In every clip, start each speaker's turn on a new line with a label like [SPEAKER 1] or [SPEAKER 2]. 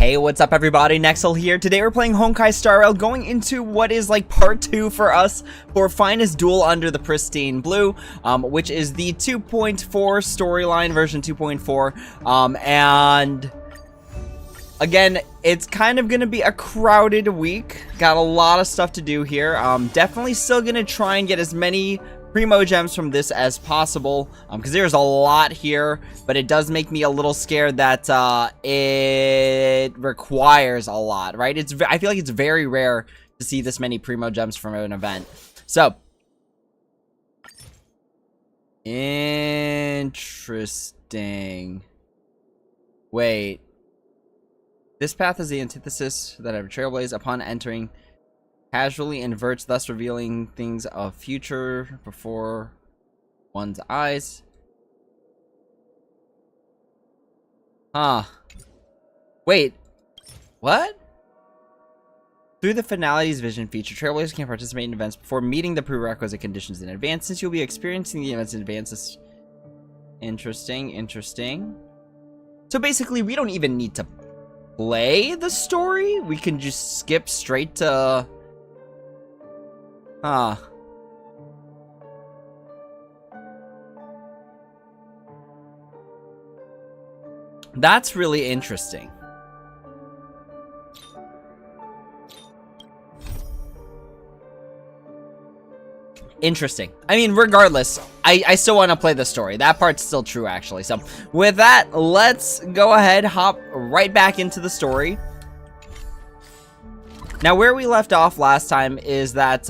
[SPEAKER 1] Hey, what's up everybody, Nexel here. Today we're playing Honkai Star Rail, going into what is like part 2 for us for Finest Duel under the Pristine Blue, which is the 2.4 storyline, version 2.4, and again, it's kind of going to be a crowded week. Got a lot of stuff to do here. Definitely still going to try and get as many Primo Gems from this as possible, because there's a lot here, but it does make me a little scared that it requires a lot, right? I feel like it's very rare to see this many Primo Gems from an event. So, interesting. Wait. This path is the antithesis that a trailblaze upon entering casually inverts, thus revealing things of future before one's eyes. Huh. Wait. What? Through the Finalities Vision feature, trailblazers can participate in events before meeting the prerequisite conditions in advance, since you'll be experiencing the events in advance. Interesting. So basically, we don't even need to play the story. We can just skip straight to... Huh. That's really interesting. I mean, regardless, I still want to play the story. That part's still true, actually. So, with that, let's go ahead, hop right back into the story. Now, where we left off last time is that,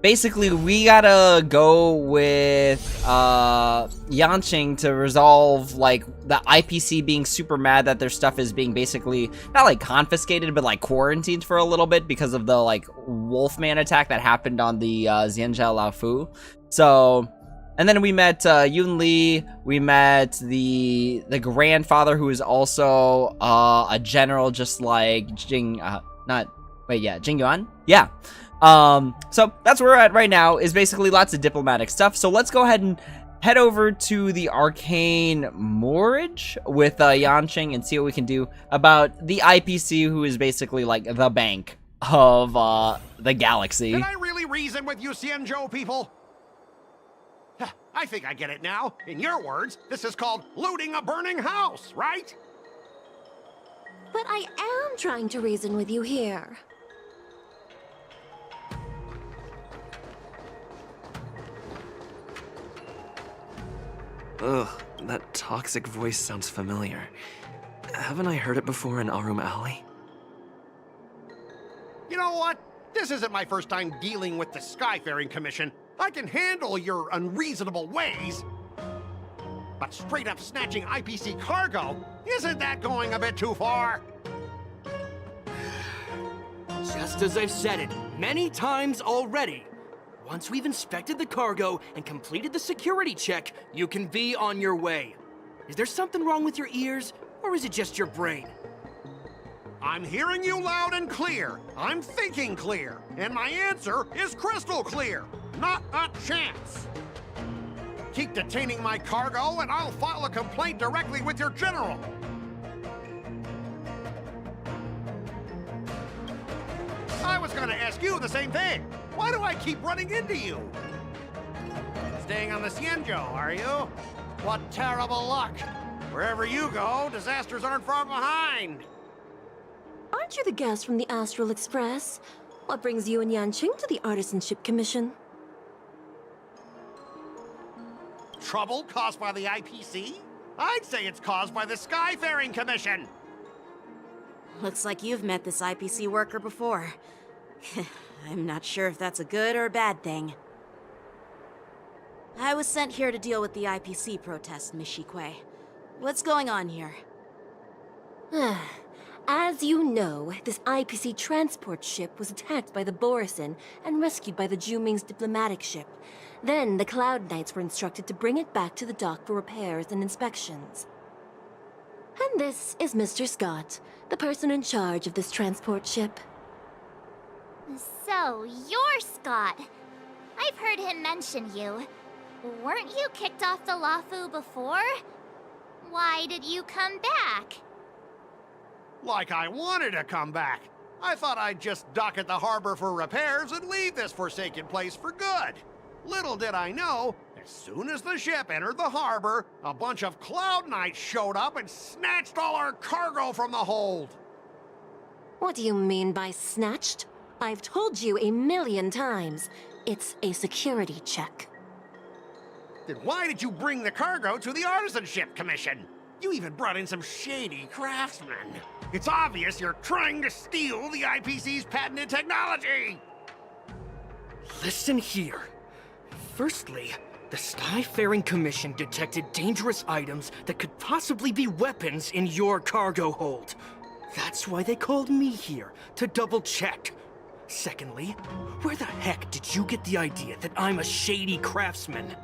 [SPEAKER 1] basically, we gotta go with, Yanqing to resolve, like, the IPC being super mad that their stuff is being basically, not, like, confiscated, but, like, quarantined for a little bit because of the, like, Wolfman attack that happened on the, Xianzhou Laofu. So, and then we met, Yun Li, we met the grandfather who is also, a general just like Jing, Jing Yuan? Yeah. So that's where we're at right now, is basically lots of diplomatic stuff. So let's go ahead and head over to the Arcane Moorage with Yanqing and see what we can do about the IPC, who is basically like the bank of the galaxy.
[SPEAKER 2] Can I really reason with you Xianzhou people? I think I get it now. In your words, this is called looting a burning house, right?
[SPEAKER 3] But I am trying to reason with you here.
[SPEAKER 4] Ugh, that toxic voice sounds familiar. Haven't I heard it before in Arum Alley?
[SPEAKER 2] You know what? This isn't my first time dealing with the Skyfaring Commission. I can handle your unreasonable ways. But straight up snatching IPC cargo, isn't that going a bit too far?
[SPEAKER 5] Just as I've said it many times already, once we've inspected the cargo and completed the security check, you can be on your way. Is there something wrong with your ears, or is it just your brain?
[SPEAKER 2] I'm hearing you loud and clear. I'm thinking clear. And my answer is crystal clear. Not a chance. Keep detaining my cargo and I'll file a complaint directly with your general. I was gonna ask you the same thing. Why do I keep running into you? Staying on the Xianzhou, are you? What terrible luck. Wherever you go, disasters aren't far behind.
[SPEAKER 3] Aren't you the guest from the Astral Express? What brings you and Yanqing to the Artisanship Commission?
[SPEAKER 2] Trouble caused by the IPC? I'd say it's caused by the Skyfaring Commission.
[SPEAKER 6] Looks like you've met this IPC worker before. I'm not sure if that's a good or a bad thing. I was sent here to deal with the IPC protest, Miss Shikui. What's going on here?
[SPEAKER 3] As you know, this IPC transport ship was attacked by the Borisin and rescued by the Juming's diplomatic ship. Then the Cloud Knights were instructed to bring it back to the dock for repairs and inspections. And this is Mr. Scott, the person in charge of this transport ship.
[SPEAKER 7] So, you're Scott. I've heard him mention you. Weren't you kicked off the Laofu before? Why did you come back?
[SPEAKER 2] Like I wanted to come back. I thought I'd just dock at the harbor for repairs and leave this forsaken place for good. Little did I know, as soon as the ship entered the harbor, a bunch of Cloud Knights showed up and snatched all our cargo from the hold.
[SPEAKER 3] What do you mean by snatched? I've told you 1,000,000 times. It's a security check.
[SPEAKER 2] Then why did you bring the cargo to the Artisanship Commission? You even brought in some shady craftsmen. It's obvious you're trying to steal the IPC's patented technology!
[SPEAKER 5] Listen here. Firstly, the Skyfaring Commission detected dangerous items that could possibly be weapons in your cargo hold. That's why they called me here, to double check. Secondly, where the heck did you get the idea that I'm a shady craftsman?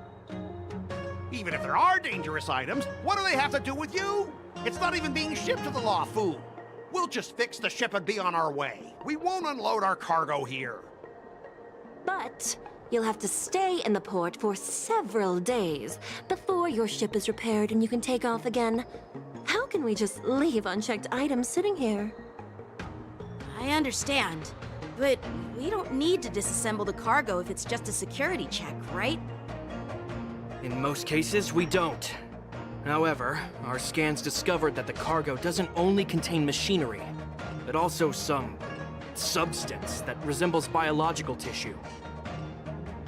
[SPEAKER 2] Even if there are dangerous items, what do they have to do with you? It's not even being shipped to the Law Fool. We'll just fix the ship and be on our way. We won't unload our cargo here.
[SPEAKER 3] But you'll have to stay in the port for several days before your ship is repaired and you can take off again. How can we just leave unchecked items sitting here?
[SPEAKER 6] I understand, but we don't need to disassemble the cargo if it's just a security check, right?
[SPEAKER 5] In most cases, we don't. However, our scans discovered that the cargo doesn't only contain machinery, but also some substance that resembles biological tissue.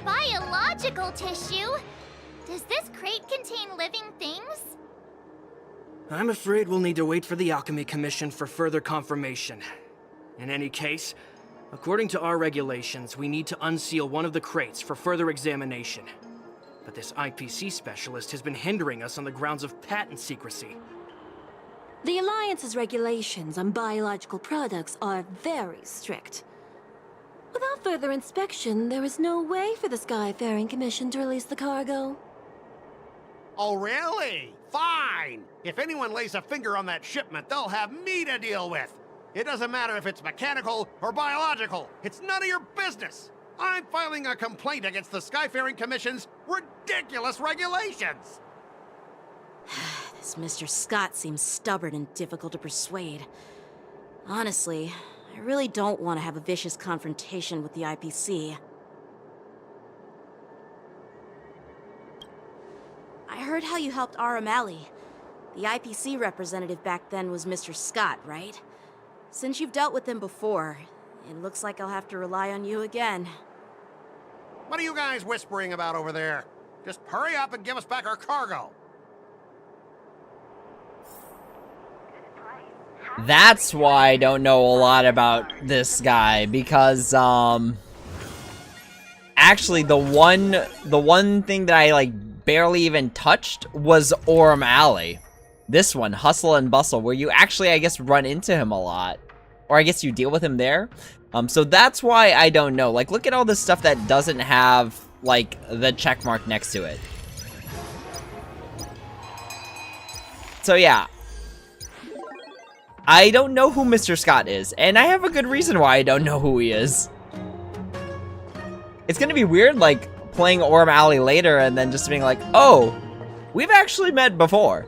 [SPEAKER 7] Biological tissue? Does this crate contain living things?
[SPEAKER 5] I'm afraid we'll need to wait for the Alchemy Commission for further confirmation. In any case, according to our regulations, we need to unseal one of the crates for further examination. But this IPC specialist has been hindering us on the grounds of patent secrecy.
[SPEAKER 3] The Alliance's regulations on biological products are very strict. Without further inspection, there is no way for the Skyfaring Commission to release the cargo.
[SPEAKER 2] Oh, really? Fine. If anyone lays a finger on that shipment, they'll have me to deal with. It doesn't matter if it's mechanical or biological. It's none of your business. I'm filing a complaint against the Skyfaring Commission's ridiculous regulations.
[SPEAKER 6] This Mr. Scott seems stubborn and difficult to persuade. Honestly, I really don't want to have a vicious confrontation with the IPC. I heard how you helped R. O'Malley. The IPC representative back then was Mr. Scott, right? Since you've dealt with him before, it looks like I'll have to rely on you again.
[SPEAKER 2] What are you guys whispering about over there? Just hurry up and give us back our cargo.
[SPEAKER 1] That's why I don't know a lot about this guy, because actually the one thing that I like barely even touched was Orm Alley. This one, Hustle and Bustle, where you actually, I guess, run into him a lot. Or I guess you deal with him there. So that's why I don't know. Like, look at all this stuff that doesn't have, like, the check mark next to it. So yeah. I don't know who Mr. Scott is, and I have a good reason why I don't know who he is. It's gonna be weird, like, playing Orm Alley later and then just being like, oh, we've actually met before.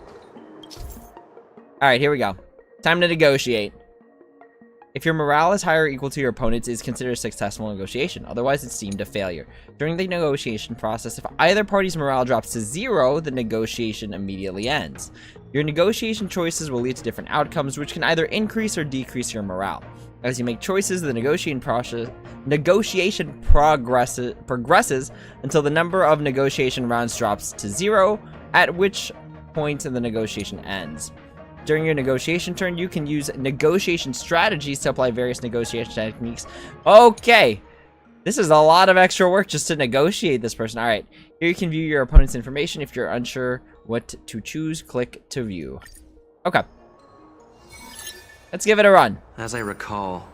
[SPEAKER 1] Alright, here we go. Time to negotiate. If your morale is higher or equal to your opponent's, it is considered a successful negotiation. Otherwise, it's deemed a failure. During the negotiation process, if either party's morale drops to 0, the negotiation immediately ends. Your negotiation choices will lead to different outcomes, which can either increase or decrease your morale. As you make choices, the negotiation progresses until the number of negotiation rounds drops to 0, at which point the negotiation ends. During your negotiation turn, you can use negotiation strategies to apply various negotiation techniques. Okay, this is a lot of extra work just to negotiate this person. All right, here you can view your opponent's information. If you're unsure what to choose, click to view. Okay, let's give it a run.
[SPEAKER 4] As I recall,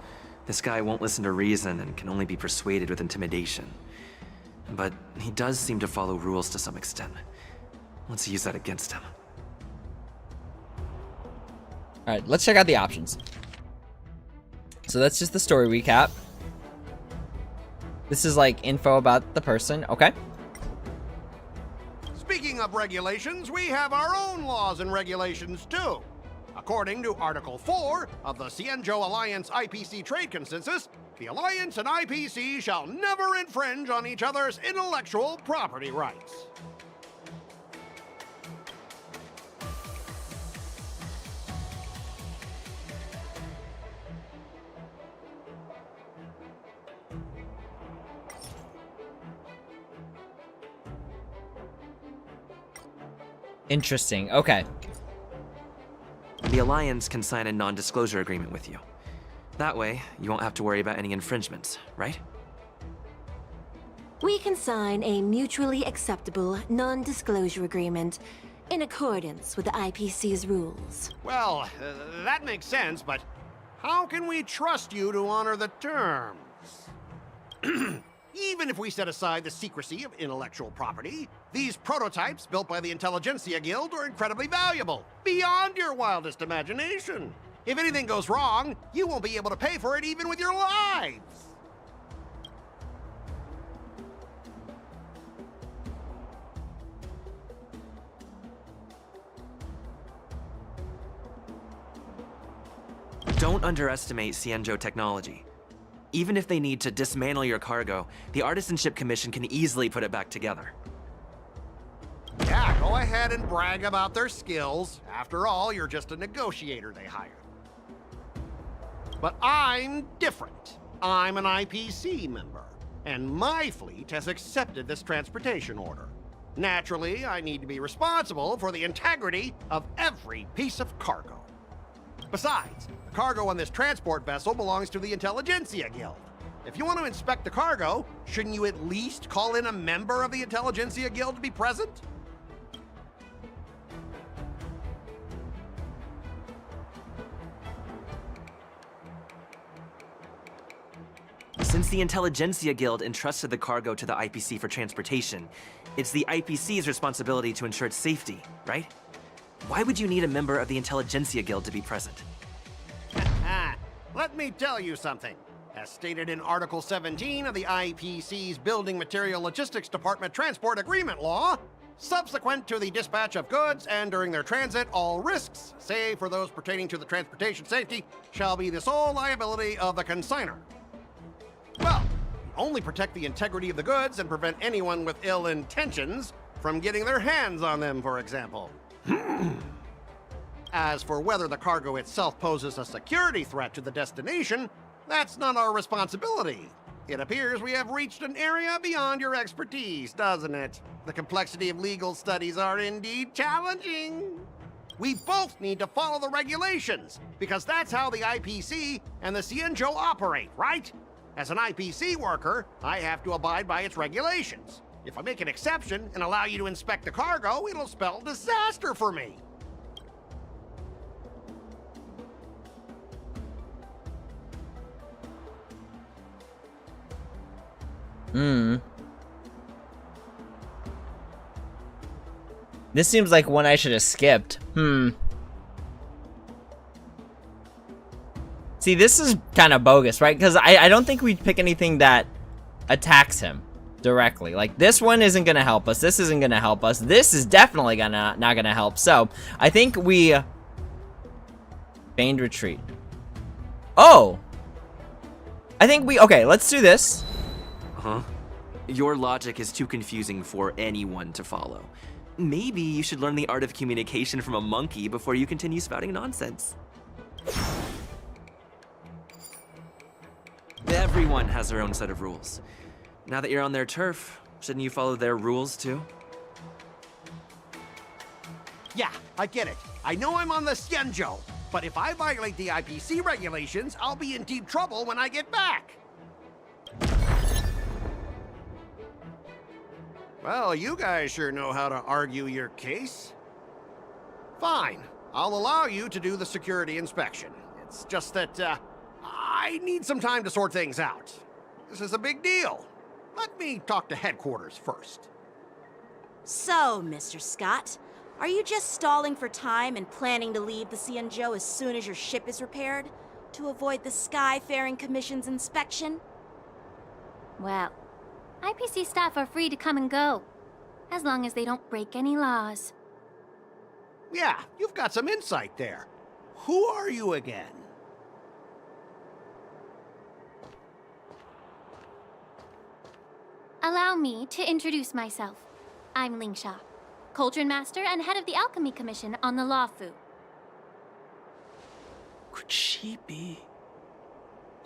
[SPEAKER 4] this guy won't listen to reason and can only be persuaded with intimidation. But he does seem to follow rules to some extent. Let's use that against him.
[SPEAKER 1] All right, let's check out the options. So that's just the story recap. This is like info about the person. Okay.
[SPEAKER 2] Speaking of regulations, we have our own laws and regulations too. According to Article 4 of the Cienjo Alliance IPC Trade Consensus, the Alliance and IPC shall never infringe on each other's intellectual property rights.
[SPEAKER 1] Interesting. Okay.
[SPEAKER 4] The Alliance can sign a non-disclosure agreement with you. That way, you won't have to worry about any infringements, right?
[SPEAKER 3] We can sign a mutually acceptable non-disclosure agreement in accordance with the IPC's rules.
[SPEAKER 2] Well, that makes sense, but how can we trust you to honor the terms? Even if we set aside the secrecy of intellectual property, these prototypes built by the Intelligentsia Guild are incredibly valuable, beyond your wildest imagination. If anything goes wrong, you won't be able to pay for it even with your lives.
[SPEAKER 4] Don't underestimate Cienjo technology. Even if they need to dismantle your cargo, the Artisanship Commission can easily put it back together.
[SPEAKER 2] Yeah, go ahead and brag about their skills. After all, you're just a negotiator they hired. But I'm different. I'm an IPC member, and my fleet has accepted this transportation order. Naturally, I need to be responsible for the integrity of every piece of cargo. Besides, the cargo on this transport vessel belongs to the Intelligentsia Guild. If you want to inspect the cargo, shouldn't you at least call in a member of the Intelligentsia Guild to be present?
[SPEAKER 4] Since the Intelligentsia Guild entrusted the cargo to the IPC for transportation, it's the IPC's responsibility to ensure its safety, right? Why would you need a member of the Intelligentsia Guild to be present?
[SPEAKER 2] Let me tell you something. As stated in Article 17 of the IPC's Building Material Logistics Department Transport Agreement Law, subsequent to the dispatch of goods and during their transit, all risks, save for those pertaining to the transportation safety, shall be the sole liability of the consignor. Well, only protect the integrity of the goods and prevent anyone with ill intentions from getting their hands on them, for example. As for whether the cargo itself poses a security threat to the destination, that's not our responsibility. It appears we have reached an area beyond your expertise, doesn't it? The complexity of legal studies are indeed challenging. We both need to follow the regulations, because that's how the IPC and the Cienjo operate, right? As an IPC worker, I have to abide by its regulations. If I make an exception and allow you to inspect the cargo, it'll spell disaster for me.
[SPEAKER 1] This seems like one I should have skipped. See, this is kind of bogus, right? Because I don't think we'd pick anything that attacks him directly. Like, this one isn't going to help us. This isn't going to help us. This is definitely not going to help. So, I think we... Feigned retreat. Oh! I think we... Okay, let's do this.
[SPEAKER 4] Huh? Your logic is too confusing for anyone to follow. Maybe you should learn the art of communication from a monkey before you continue spouting nonsense. Everyone has their own set of rules. Now that you're on their turf, shouldn't you follow their rules too?
[SPEAKER 2] Yeah, I get it. I know I'm on the Cienjo, but if I violate the IPC regulations, I'll be in deep trouble when I get back. Well, you guys sure know how to argue your case. Fine, I'll allow you to do the security inspection. It's just that, I need some time to sort things out. This is a big deal. Let me talk to headquarters first.
[SPEAKER 6] So, Mr. Scott, are you just stalling for time and planning to leave the Cienjo as soon as your ship is repaired? To avoid the Skyfaring Commission's inspection?
[SPEAKER 7] Well, IPC staff are free to come and go, as long as they don't break any laws.
[SPEAKER 2] Yeah, you've got some insight there. Who are you again?
[SPEAKER 8] Allow me to introduce myself. I'm Lingsha, Cauldron Master and head of the Alchemy Commission on the Lawfu.
[SPEAKER 5] Could she be?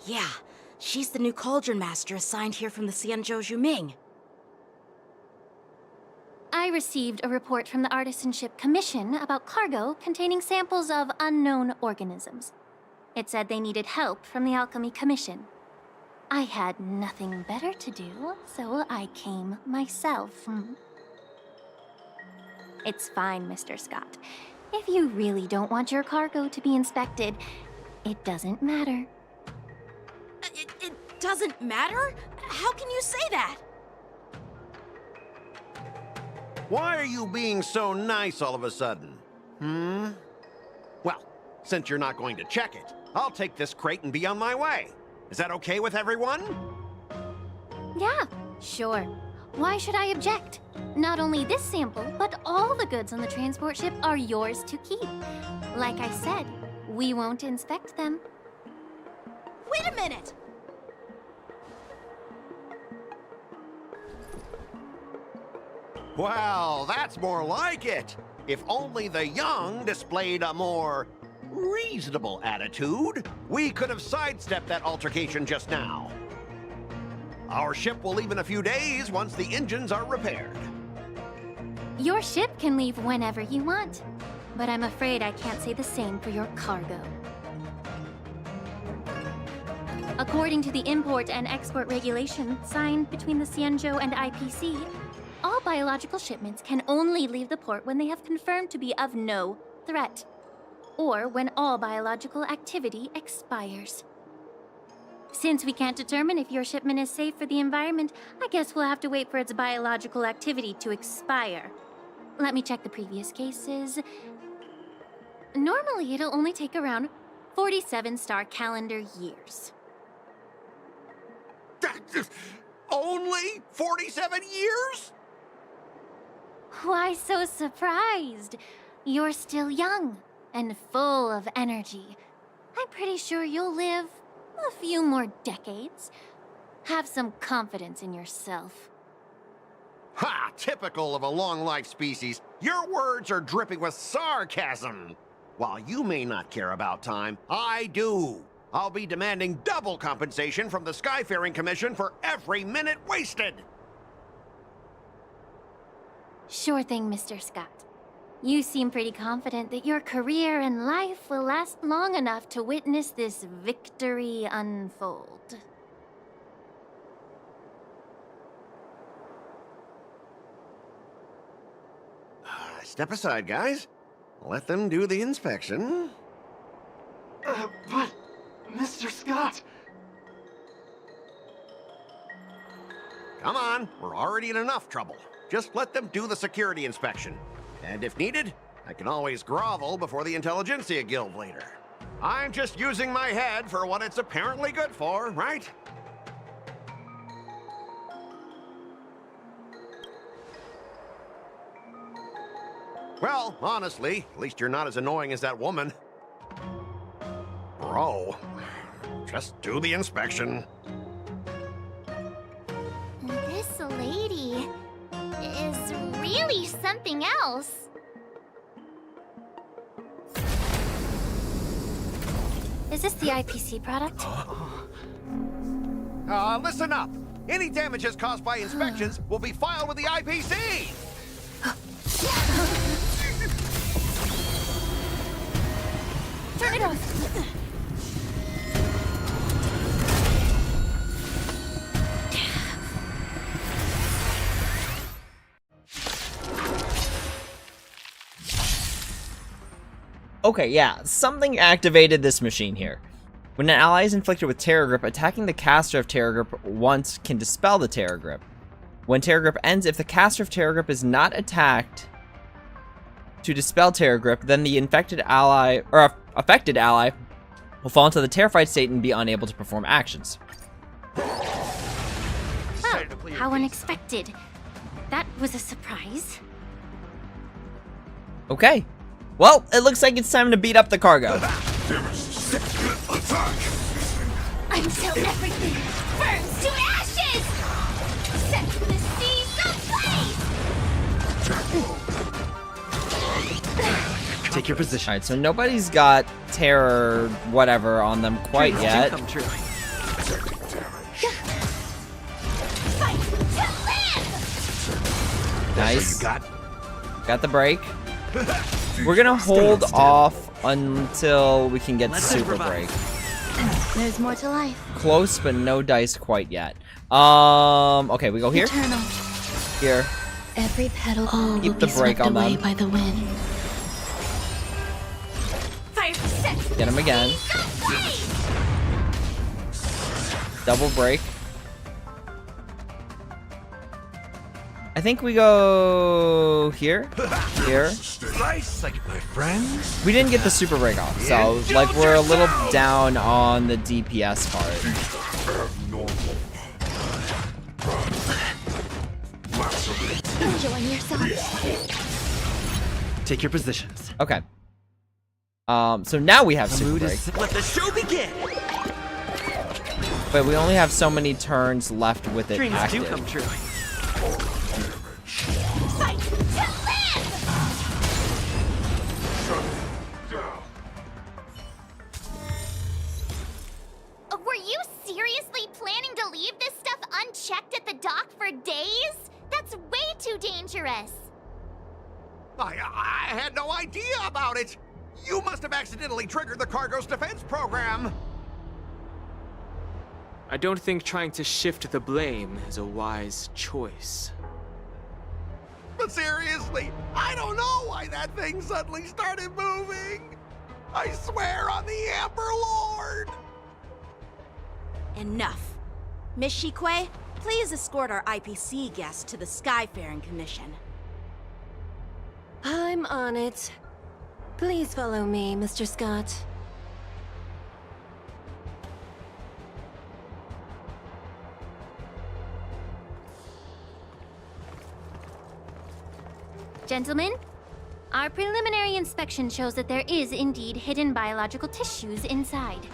[SPEAKER 6] Yeah, she's the new Cauldron Master assigned here from the Xianzhou Juming.
[SPEAKER 8] I received a report from the Artisanship Commission about cargo containing samples of unknown organisms. It said they needed help from the Alchemy Commission. I had nothing better to do, so I came myself. It's fine, Mr. Scott. If you really don't want your cargo to be inspected, it doesn't matter.
[SPEAKER 6] It doesn't matter? How can you say that?
[SPEAKER 2] Why are you being so nice all of a sudden? Well, since you're not going to check it, I'll take this crate and be on my way. Is that okay with everyone?
[SPEAKER 8] Yeah, sure. Why should I object? Not only this sample, but all the goods on the transport ship are yours to keep. Like I said, we won't inspect them.
[SPEAKER 6] Wait a minute!
[SPEAKER 2] Well, that's more like it. If only the young displayed a more reasonable attitude, we could have sidestepped that altercation just now. Our ship will leave in a few days once the engines are repaired.
[SPEAKER 8] Your ship can leave whenever you want, but I'm afraid I can't say the same for your cargo. According to the import and export regulation signed between the Xianzhou and IPC, all biological shipments can only leave the port when they have confirmed to be of no threat, or when all biological activity expires. Since we can't determine if your shipment is safe for the environment, I guess we'll have to wait for its biological activity to expire. Let me check the previous cases. Normally, it'll only take around 47 star calendar years.
[SPEAKER 2] Only 47 years?
[SPEAKER 8] Why so surprised? You're still young and full of energy. I'm pretty sure you'll live a few more decades. Have some confidence in yourself.
[SPEAKER 2] Ha! Typical of a long-life species. Your words are dripping with sarcasm. While you may not care about time, I do. I'll be demanding double compensation from the Skyfaring Commission for every minute wasted.
[SPEAKER 8] Sure thing, Mr. Scott. You seem pretty confident that your career and life will last long enough to witness this victory unfold.
[SPEAKER 2] Step aside, guys. Let them do the inspection.
[SPEAKER 5] But, Mr. Scott...
[SPEAKER 2] Come on, we're already in enough trouble. Just let them do the security inspection. And if needed, I can always grovel before the Intelligentsia Guild later. I'm just using my head for what it's apparently good for, right? Well, honestly, at least you're not as annoying as that woman. Bro, just do the inspection.
[SPEAKER 7] This lady is really something else.
[SPEAKER 8] Is this the IPC product?
[SPEAKER 2] Listen up. Any damages caused by inspections will be filed with the IPC.
[SPEAKER 8] Turn it off!
[SPEAKER 1] Okay, yeah, something activated this machine here. When an ally is inflicted with Terror Grip, attacking the caster of Terror Grip once can dispel the Terror Grip. When Terror Grip ends, if the caster of Terror Grip is not attacked to dispel Terror Grip, then the infected ally, or affected ally, will fall into the terrified state and be unable to perform actions.
[SPEAKER 8] Well, how unexpected. That was a surprise.
[SPEAKER 1] Okay. Well, it looks like it's time to beat up the cargo.
[SPEAKER 7] Until everything burns to ashes! Set the seas ablaze!
[SPEAKER 4] Take your position.
[SPEAKER 1] Alright, so nobody's got terror whatever on them quite
[SPEAKER 4] Dreams do
[SPEAKER 1] yet.
[SPEAKER 4] come true.
[SPEAKER 7] Fight to live!
[SPEAKER 1] Nice.
[SPEAKER 2] You got?
[SPEAKER 1] Got the break. We're gonna hold off until we can get
[SPEAKER 4] Let's
[SPEAKER 1] super
[SPEAKER 4] improvise.
[SPEAKER 1] break.
[SPEAKER 8] There's more to life.
[SPEAKER 1] Close, but no dice quite yet. Okay, we go here.
[SPEAKER 8] Eternal.
[SPEAKER 1] Here.
[SPEAKER 8] Every petal
[SPEAKER 1] Keep
[SPEAKER 8] will
[SPEAKER 1] the
[SPEAKER 8] be
[SPEAKER 1] break
[SPEAKER 8] swept
[SPEAKER 1] on
[SPEAKER 8] away
[SPEAKER 1] them.
[SPEAKER 8] by the wind.
[SPEAKER 7] Fire set
[SPEAKER 1] Get him again.
[SPEAKER 7] seas ablaze!
[SPEAKER 1] Double break. I think we go here. Here.
[SPEAKER 2] Nice, like my friends.
[SPEAKER 1] We didn't get the super break off, so like we're a little down on the DPS part.
[SPEAKER 8] Enjoying yourself?
[SPEAKER 4] Take your positions.
[SPEAKER 1] Okay. So now we have
[SPEAKER 4] The
[SPEAKER 1] super
[SPEAKER 4] mood
[SPEAKER 1] break,
[SPEAKER 4] is. Let the show begin.
[SPEAKER 1] but we only have so many turns left with it
[SPEAKER 4] Dreams do come
[SPEAKER 1] active.
[SPEAKER 4] true.
[SPEAKER 7] Fight to live! Were you seriously planning to leave this stuff unchecked at the dock for days? That's way too dangerous.
[SPEAKER 2] I had no idea about it. You must have accidentally triggered the cargo's defense program.
[SPEAKER 9] I don't think trying to shift the blame is a wise choice.
[SPEAKER 2] But seriously, I don't know why that thing suddenly started moving. I swear on the Amber Lord.
[SPEAKER 6] Enough. Miss Shikwe, please escort our IPC guest to the Skyfaring Commission.
[SPEAKER 3] I'm on it. Please follow me, Mr. Scott.
[SPEAKER 8] Gentlemen, our preliminary inspection shows that there is indeed hidden biological tissues inside.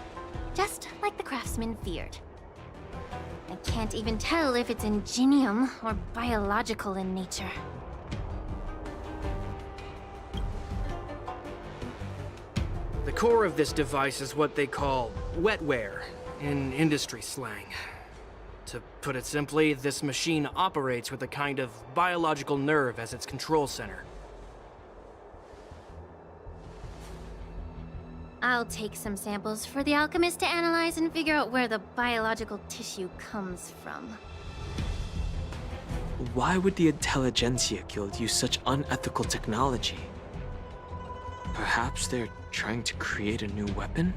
[SPEAKER 8] Just like the craftsman feared. I can't even tell if it's ingenium or biological in nature.
[SPEAKER 5] The core of this device is what they call wetware in industry slang. To put it simply, this machine operates with a kind of biological nerve as its control center.
[SPEAKER 8] I'll take some samples for the alchemist to analyze and figure out where the biological tissue comes from.
[SPEAKER 9] Why would the Intelligentsia Guild use such unethical technology? Perhaps they're trying to create a new weapon?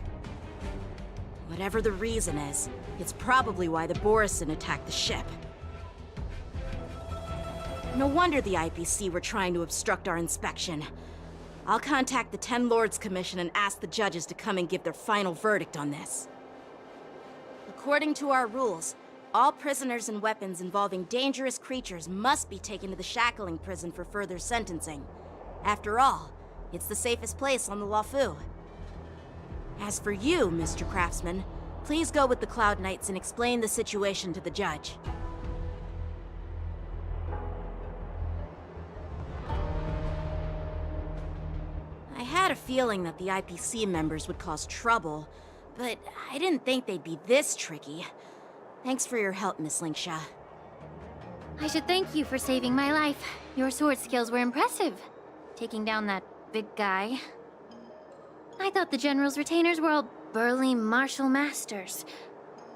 [SPEAKER 6] Whatever the reason is, it's probably why the Borison attacked the ship. No wonder the IPC were trying to obstruct our inspection. I'll contact the Ten Lords Commission and ask the judges to come and give their final verdict on this. According to our rules, all prisoners and weapons involving dangerous creatures must be taken to the shackling prison for further sentencing. After all, it's the safest place on the Luofu. As for you, Mr. Craftsman, please go with the Cloud Knights and explain the situation to the judge. I had a feeling that the IPC members would cause trouble, but I didn't think they'd be this tricky. Thanks for your help, Miss Linksha.
[SPEAKER 8] I should thank you for saving my life. Your sword skills were impressive. Taking down that big guy. I thought the General's retainers were all burly martial masters.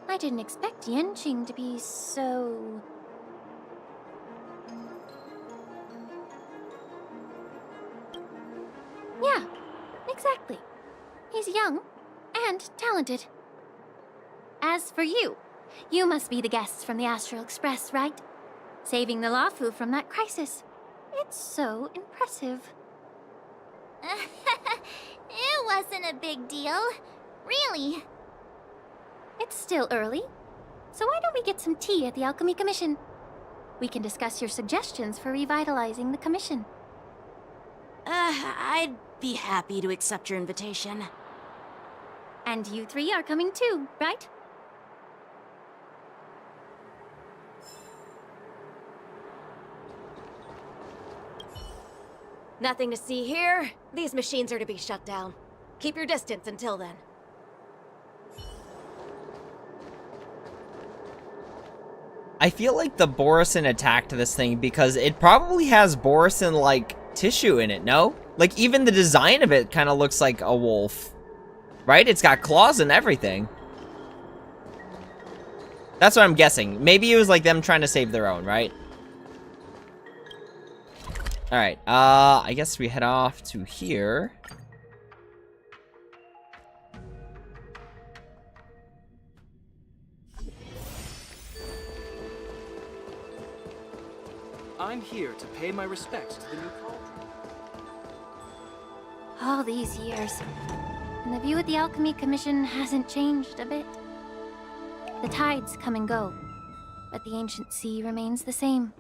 [SPEAKER 8] I didn't expect Yenqing to be so... Yeah, exactly. He's young and talented. As for you, you must be the guests from the Astral Express, right? Saving the Luofu from that crisis. It's so impressive.
[SPEAKER 7] It wasn't a big deal. Really.
[SPEAKER 8] It's still early, so why don't we get some tea at the Alchemy Commission? We can discuss your suggestions for revitalizing the commission.
[SPEAKER 6] I'd be happy to accept your invitation.
[SPEAKER 8] And you three are coming too, right?
[SPEAKER 6] Nothing to see here. These machines are to be shut down. Keep your distance until then.
[SPEAKER 1] I feel like the Borisin attacked this thing because it probably has Borisin-like tissue in it, no? Like, even the design of it kind of looks like a wolf. Right? It's got claws and everything. That's what I'm guessing. Maybe it was like them trying to save their own, right? Alright, I guess we head off to here.
[SPEAKER 5] I'm here to pay my respects to the new cauldron.
[SPEAKER 8] All these years, and the view of the Alchemy Commission hasn't changed a bit. The tides come and go, but the ancient sea remains the same.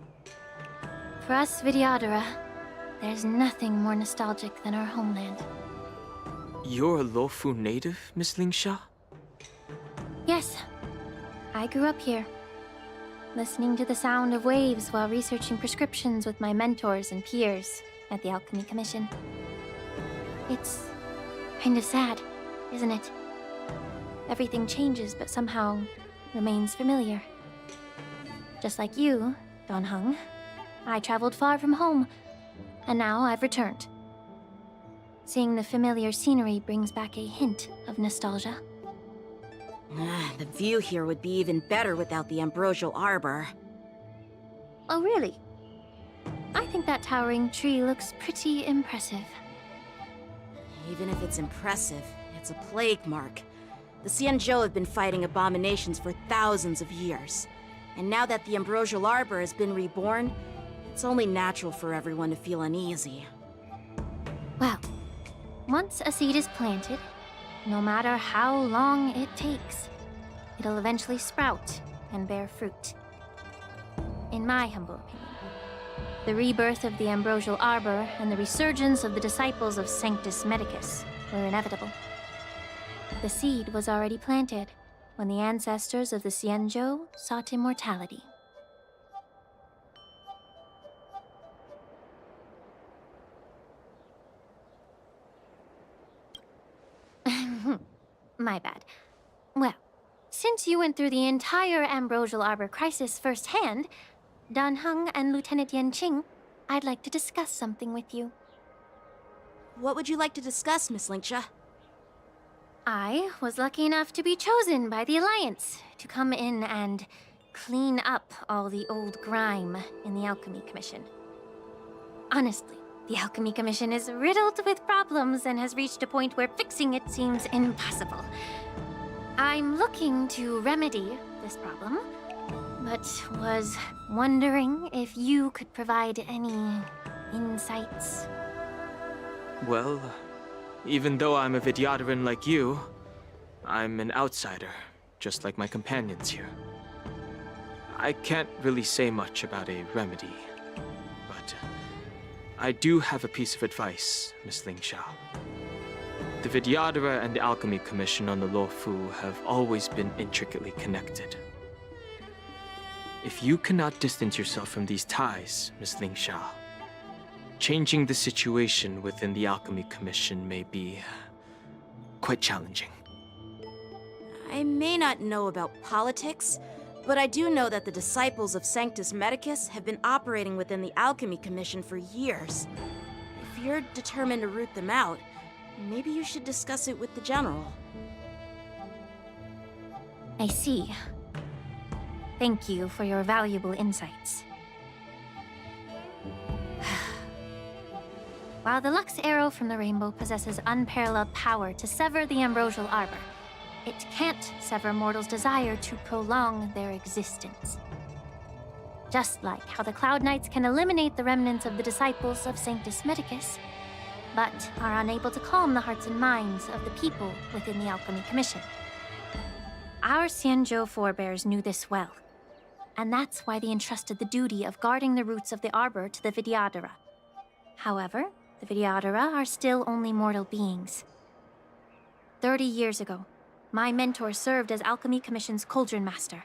[SPEAKER 8] For us Vidyadhara, there's nothing more nostalgic than our homeland.
[SPEAKER 9] You're a Lofu native, Miss Lingsha?
[SPEAKER 8] Yes, I grew up here, listening to the sound of waves while researching prescriptions with my mentors and peers at the Alchemy Commission. It's kind of sad, isn't it? Everything changes, but somehow remains familiar. Just like you, Don Hung, I traveled far from home, and now I've returned. Seeing the familiar scenery brings back a hint of nostalgia.
[SPEAKER 6] The view here would be even better without the ambrosial arbor.
[SPEAKER 8] Oh, really? I think that towering tree looks pretty impressive.
[SPEAKER 6] Even if it's impressive, it's a plague mark. The Xianzhou have been fighting abominations for thousands of years. And now that the ambrosial arbor has been reborn, it's only natural for everyone to feel uneasy.
[SPEAKER 8] Well, once a seed is planted, no matter how long it takes, it'll eventually sprout and bear fruit. In my humble opinion, the rebirth of the ambrosial arbor and the resurgence of the disciples of Sanctus Medicus were inevitable. The seed was already planted when the ancestors of the Xianzhou sought immortality. My bad. Well, since you went through the entire ambrosial arbor crisis firsthand, Dan Heng and Lieutenant Yanqing, I'd like to discuss something with you.
[SPEAKER 6] What would you like to discuss, Miss Lingsha?
[SPEAKER 8] I was lucky enough to be chosen by the Alliance to come in and clean up all the old grime in the Alchemy Commission. Honestly, the Alchemy Commission is riddled with problems and has reached a point where fixing it seems impossible. I'm looking to remedy this problem, but was wondering if you could provide any insights.
[SPEAKER 9] Well, even though I'm a Vidyadharan like you, I'm an outsider, just like my companions here. I can't really say much about a remedy, but I do have a piece of advice, Miss Lingsha. The Vidyadhara and the Alchemy Commission on the Luofu have always been intricately connected. If you cannot distance yourself from these ties, Miss Lingsha, changing the situation within the Alchemy Commission may be quite challenging.
[SPEAKER 6] I may not know about politics, but I do know that the disciples of Sanctus Medicus have been operating within the Alchemy Commission for years. If you're determined to root them out, maybe you should discuss it with the General.
[SPEAKER 8] I see. Thank you for your valuable insights. While the Lux Arrow from the Rainbow possesses unparalleled power to sever the ambrosial arbor, it can't sever mortals' desire to prolong their existence. Just like how the Cloud Knights can eliminate the remnants of the disciples of Sanctus Medicus, but are unable to calm the hearts and minds of the people within the Alchemy Commission. Our Xianzhou forebears knew this well, and that's why they entrusted the duty of guarding the roots of the arbor to the Vidyadhara. However, the Vidyadhara are still only mortal beings. 30 years ago, my mentor served as Alchemy Commission's Cauldron Master.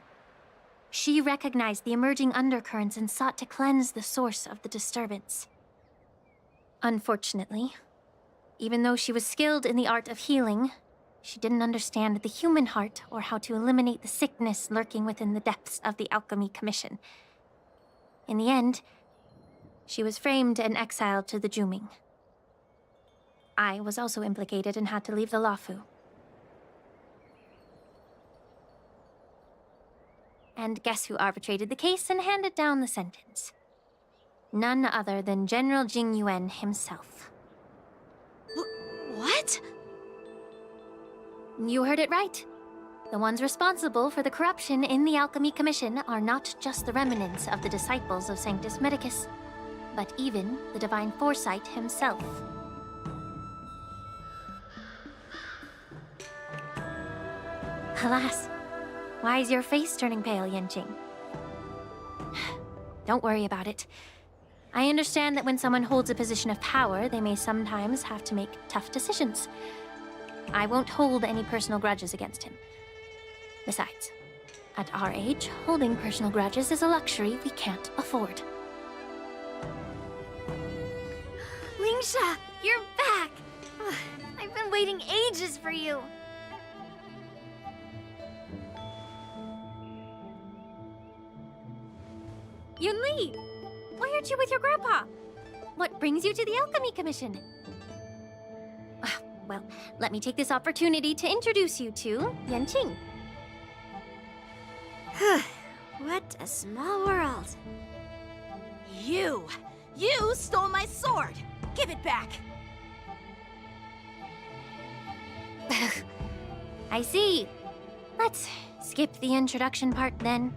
[SPEAKER 8] She recognized the emerging undercurrents and sought to cleanse the source of the disturbance. Unfortunately, even though she was skilled in the art of healing, she didn't understand the human heart or how to eliminate the sickness lurking within the depths of the Alchemy Commission. In the end, she was framed and exiled to the Juming. I was also implicated and had to leave the Lafu. And guess who arbitrated the case and handed down the sentence? None other than General Jing Yuan himself.
[SPEAKER 6] What?
[SPEAKER 8] You heard it right. The ones responsible for the corruption in the Alchemy Commission are not just the remnants of the disciples of Sanctus Medicus, but even the Divine Foresight himself. Alas, why is your face turning pale, Yanqing? Don't worry about it. I understand that when someone holds a position of power, they may sometimes have to make tough decisions. I won't hold any personal grudges against him. Besides, at our age, holding personal grudges is a luxury we can't afford.
[SPEAKER 10] Lingsha, you're back! Ugh, I've been waiting ages for you.
[SPEAKER 8] Yunli! Why aren't you with your grandpa? What brings you to the Alchemy Commission? Well, let me take this opportunity to introduce you to Yanqing.
[SPEAKER 10] What a small world.
[SPEAKER 6] You stole my sword! Give it back!
[SPEAKER 8] I see. Let's skip the introduction part then.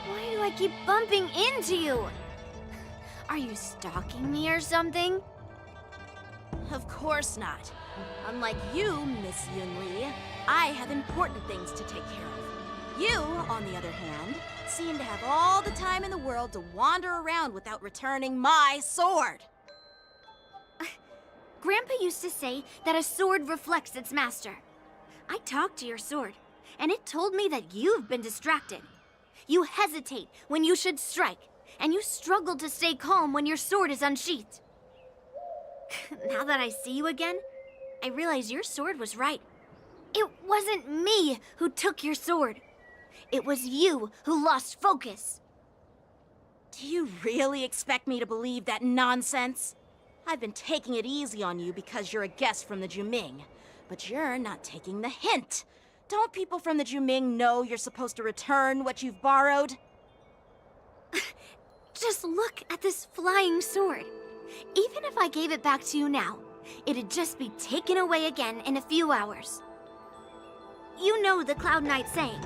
[SPEAKER 10] Why do I keep bumping into you? Are you stalking me or something?
[SPEAKER 6] Of course not. Unlike you, Miss Yunli, I have important things to take care of. You, on the other hand, seem to have all the time in the world to wander around without returning my sword.
[SPEAKER 10] Grandpa used to say that a sword reflects its master. I talked to your sword, and it told me that you've been distracted. You hesitate when you should strike, and you struggle to stay calm when your sword is unsheathed. Now that I see you again, I realize your sword was right. It wasn't me who took your sword. It was you who lost focus.
[SPEAKER 6] Do you really expect me to believe that nonsense? I've been taking it easy on you because you're a guest from the Juming, but you're not taking the hint. Don't people from the Juming know you're supposed to return what you've borrowed?
[SPEAKER 10] Just look at this flying sword. Even if I gave it back to you now, it'd just be taken away again in a few hours. You know the Cloud Knight saying,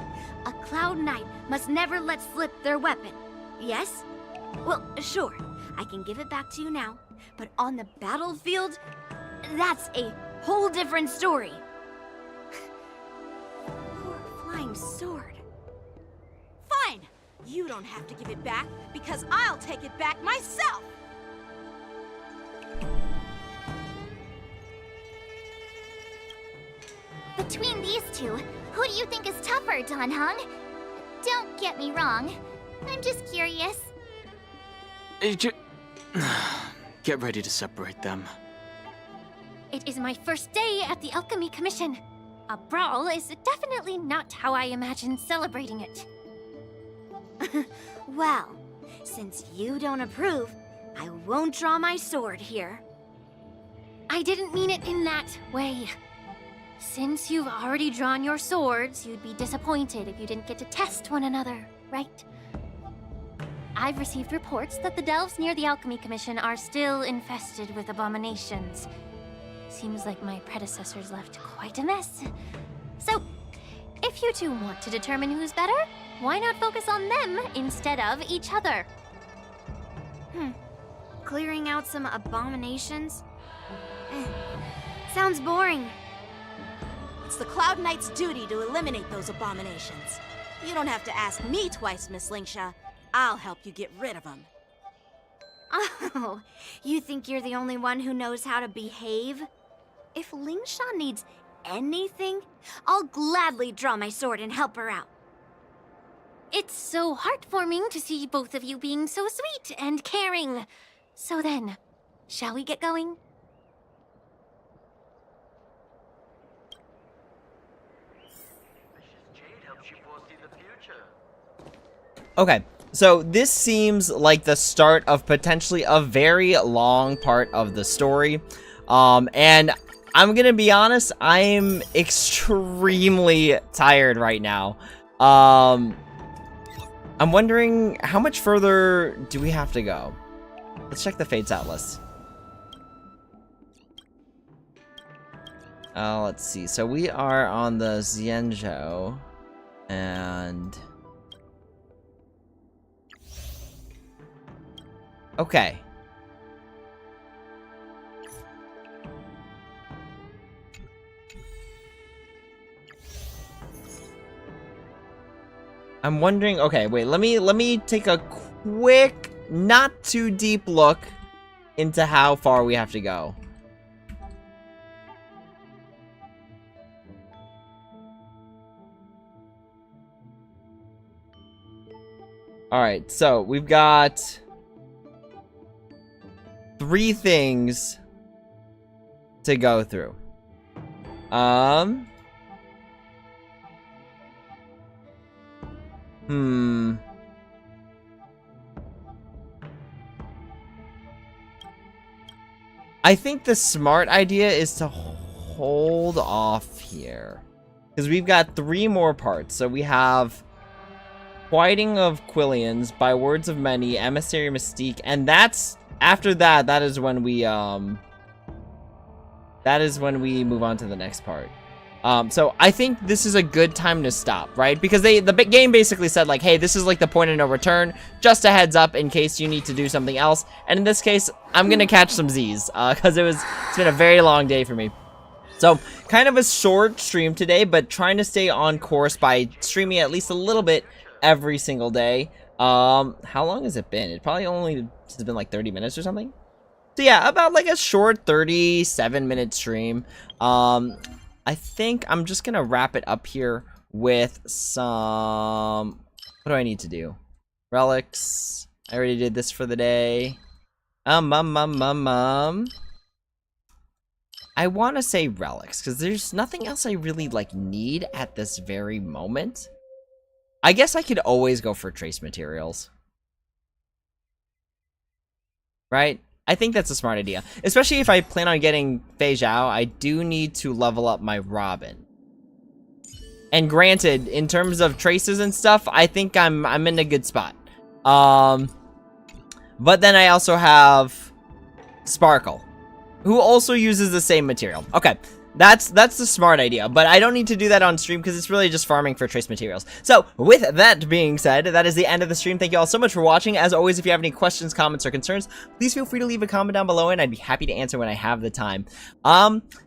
[SPEAKER 10] a Cloud Knight must never let slip their weapon, yes? Well, sure, I can give it back to you now, but on the battlefield, that's a whole different story. Poor flying sword.
[SPEAKER 6] Fine! You don't have to give it back, because I'll take it back myself!
[SPEAKER 7] Between these two, who do you think is tougher, Dan Heng? Don't get me wrong. I'm just curious.
[SPEAKER 9] Get ready to separate them.
[SPEAKER 8] It is my first day at the Alchemy Commission. A brawl is definitely not how I imagined celebrating it.
[SPEAKER 10] Well, since you don't approve, I won't draw my sword here.
[SPEAKER 8] I didn't mean it in that way. Since you've already drawn your swords, you'd be disappointed if you didn't get to test one another, right? I've received reports that the delves near the Alchemy Commission are still infested with abominations. Seems like my predecessors left quite a mess. So, if you two want to determine who's better, why not focus on them instead of each other?
[SPEAKER 10] Clearing out some abominations? Sounds boring.
[SPEAKER 6] It's the Cloud Knight's duty to eliminate those abominations. You don't have to ask me twice, Miss Lingsha. I'll help you get rid of them.
[SPEAKER 10] Oh, you think you're the only one who knows how to behave? If Lingsha needs anything, I'll gladly draw my sword and help her out.
[SPEAKER 8] It's so heartwarming to see both of you being so sweet and caring. So then, shall we get going?
[SPEAKER 1] Okay, so this seems like the start of potentially a very long part of the story. And I'm gonna be honest, I'm extremely tired right now. I'm wondering how much further do we have to go? Let's check the Fates Atlas. Let's see. So we are on the Xianzhou, and okay. I'm wondering, okay, wait, let me take a quick, not too deep look into how far we have to go. Alright, so we've got 3 things to go through. I think the smart idea is to hold off here, because we've got 3 more parts. So we have Quieting of Quillians, By Words of Many, Emissary Mystique, and that's after that. That is when we move on to the next part. So I think this is a good time to stop, right? Because the game basically said, like, hey, this is like the point of no return. Just a heads up in case you need to do something else. And in this case, I'm gonna catch some Z's, because it's been a very long day for me. So kind of a short stream today, but trying to stay on course by streaming at least a little bit every single day. How long has it been? It probably only has been like 30 minutes or something. So yeah, about like a short 37-minute stream. I think I'm just gonna wrap it up here with some... What do I need to do? Relics. I already did this for the day. I want to say relics, because there's nothing else I really, like, need at this very moment. I guess I could always go for trace materials. Right? I think that's a smart idea. Especially if I plan on getting Fei Zhao, I do need to level up my Robin. And granted, in terms of traces and stuff, I think I'm in a good spot. But then I also have Sparkle, who also uses the same material. Okay, that's the smart idea, but I don't need to do that on stream because it's really just farming for trace materials. So, with that being said, that is the end of the stream. Thank you all so much for watching. As always, if you have any questions, comments, or concerns, please feel free to leave a comment down below, and I'd be happy to answer when I have the time.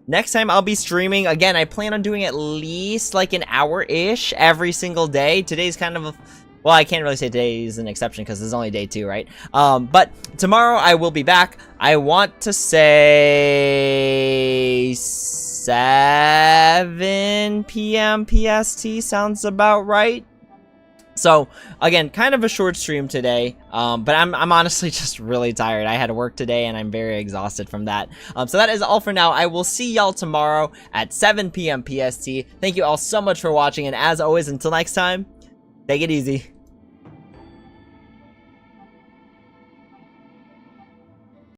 [SPEAKER 1] Next time I'll be streaming, again, I plan on doing at least like an hour-ish every single day. Today's kind of a... Well, I can't really say today is an exception because it's only day 2, right? But tomorrow I will be back. I want to say 7 p.m. PST sounds about right. So, again, kind of a short stream today, but I'm honestly just really tired. I had to work today, and I'm very exhausted from that. So that is all for now. I will see y'all tomorrow at 7 p.m. PST. Thank you all so much for watching, and as always, until next time, take it easy.